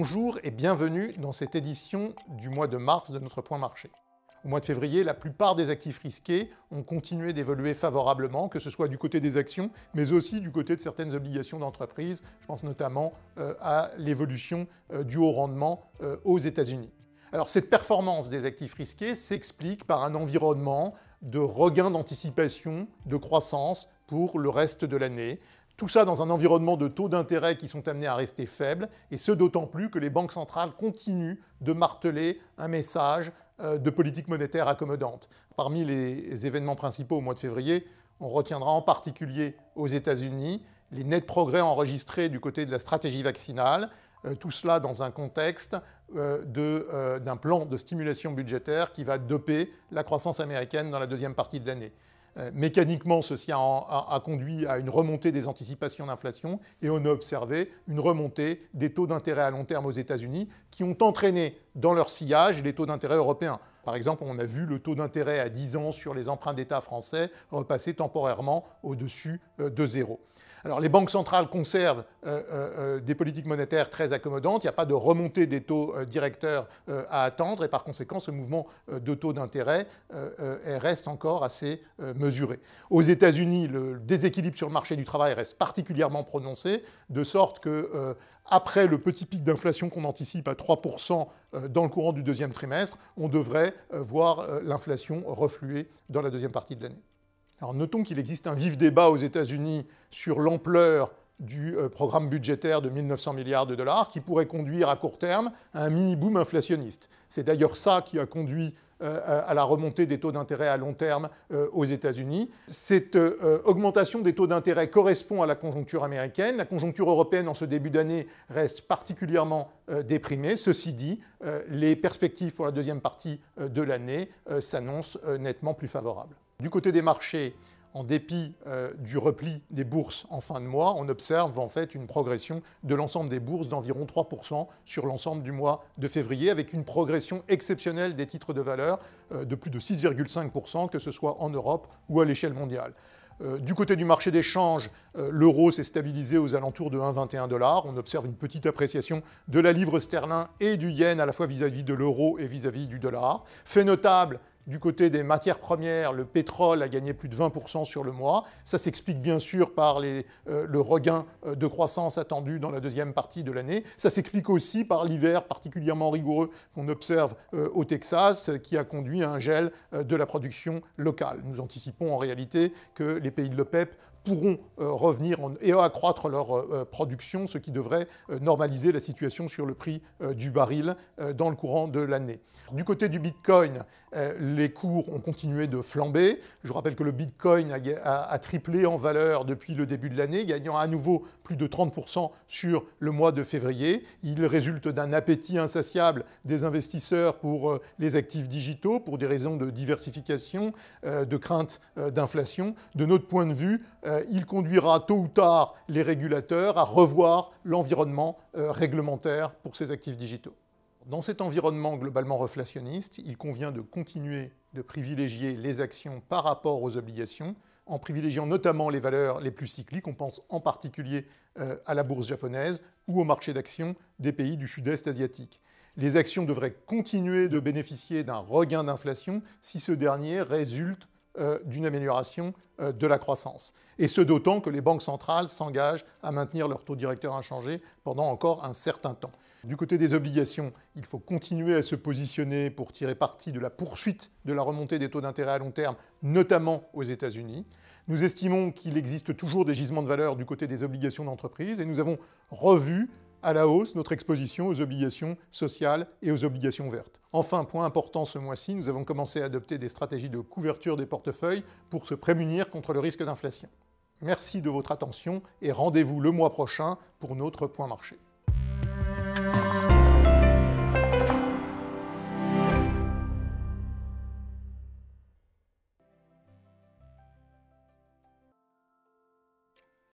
Bonjour et bienvenue dans cette édition du mois de mars de notre point marché. Au mois de février, la plupart des actifs risqués ont continué d'évoluer favorablement, que ce soit du côté des actions, mais aussi du côté de certaines obligations d'entreprise. Je pense notamment à l'évolution du haut rendement aux États-Unis. Alors cette performance des actifs risqués s'explique par un environnement de regain d'anticipation, de croissance pour le reste de l'année. Tout ça dans un environnement de taux d'intérêt qui sont amenés à rester faibles, et ce d'autant plus que les banques centrales continuent de marteler un message de politique monétaire accommodante. Parmi les événements principaux au mois de février, on retiendra en particulier aux États-Unis les nets progrès enregistrés du côté de la stratégie vaccinale, tout cela dans un contexte d'un plan de stimulation budgétaire qui va doper la croissance américaine dans la deuxième partie de l'année. Mécaniquement, ceci a conduit à une remontée des anticipations d'inflation et on a observé une remontée des taux d'intérêt à long terme aux États-Unis qui ont entraîné dans leur sillage les taux d'intérêt européens. Par exemple, on a vu le taux d'intérêt à 10 ans sur les emprunts d'État français repasser temporairement au-dessus de zéro. Alors les banques centrales conservent des politiques monétaires très accommodantes, il n'y a pas de remontée des taux directeurs à attendre et par conséquent ce mouvement de taux d'intérêt reste encore assez mesuré. Aux États-Unis, le déséquilibre sur le marché du travail reste particulièrement prononcé, de sorte que après le petit pic d'inflation qu'on anticipe à 3% dans le courant du deuxième trimestre, on devrait voir l'inflation refluer dans la deuxième partie de l'année. Alors notons qu'il existe un vif débat aux États-Unis sur l'ampleur du programme budgétaire de 1 900 milliards de dollars qui pourrait conduire à court terme à un mini-boom inflationniste. C'est d'ailleurs ça qui a conduit à la remontée des taux d'intérêt à long terme aux États-Unis. Cette augmentation des taux d'intérêt correspond à la conjoncture américaine. La conjoncture européenne en ce début d'année reste particulièrement déprimée. Ceci dit, les perspectives pour la deuxième partie de l'année s'annoncent nettement plus favorables. Du côté des marchés, en dépit du repli des bourses en fin de mois, on observe en fait une progression de l'ensemble des bourses d'environ 3% sur l'ensemble du mois de février, avec une progression exceptionnelle des titres de valeur de plus de 6,5%, que ce soit en Europe ou à l'échelle mondiale. Du côté du marché des changes, l'euro s'est stabilisé aux alentours de 1,21 $. On observe une petite appréciation de la livre sterling et du yen à la fois vis-à-vis de l'euro et vis-à-vis du dollar. Fait notable, du côté des matières premières, le pétrole a gagné plus de 20% sur le mois. Ça s'explique bien sûr par le regain de croissance attendu dans la deuxième partie de l'année. Ça s'explique aussi par l'hiver particulièrement rigoureux qu'on observe au Texas, qui a conduit à un gel de la production locale. Nous anticipons en réalité que les pays de l'OPEP pourront revenir et accroître leur production, ce qui devrait normaliser la situation sur le prix du baril dans le courant de l'année. Du côté du Bitcoin, les cours ont continué de flamber. Je vous rappelle que le Bitcoin a triplé en valeur depuis le début de l'année, gagnant à nouveau plus de 30% sur le mois de février. Il résulte d'un appétit insatiable des investisseurs pour les actifs digitaux, pour des raisons de diversification, de crainte d'inflation. De notre point de vue, il conduira tôt ou tard les régulateurs à revoir l'environnement réglementaire pour ces actifs digitaux. Dans cet environnement globalement reflationniste, il convient de continuer de privilégier les actions par rapport aux obligations, en privilégiant notamment les valeurs les plus cycliques. On pense en particulier à la bourse japonaise ou au marché d'actions des pays du sud-est asiatique. Les actions devraient continuer de bénéficier d'un regain d'inflation si ce dernier résulte d'une amélioration de la croissance. Et ce d'autant que les banques centrales s'engagent à maintenir leur taux directeur inchangé pendant encore un certain temps. Du côté des obligations, il faut continuer à se positionner pour tirer parti de la poursuite de la remontée des taux d'intérêt à long terme, notamment aux États-Unis. Nous estimons qu'il existe toujours des gisements de valeur du côté des obligations d'entreprise et nous avons revu à la hausse notre exposition aux obligations sociales et aux obligations vertes. Enfin, point important ce mois-ci, nous avons commencé à adopter des stratégies de couverture des portefeuilles pour se prémunir contre le risque d'inflation. Merci de votre attention et rendez-vous le mois prochain pour notre point marché.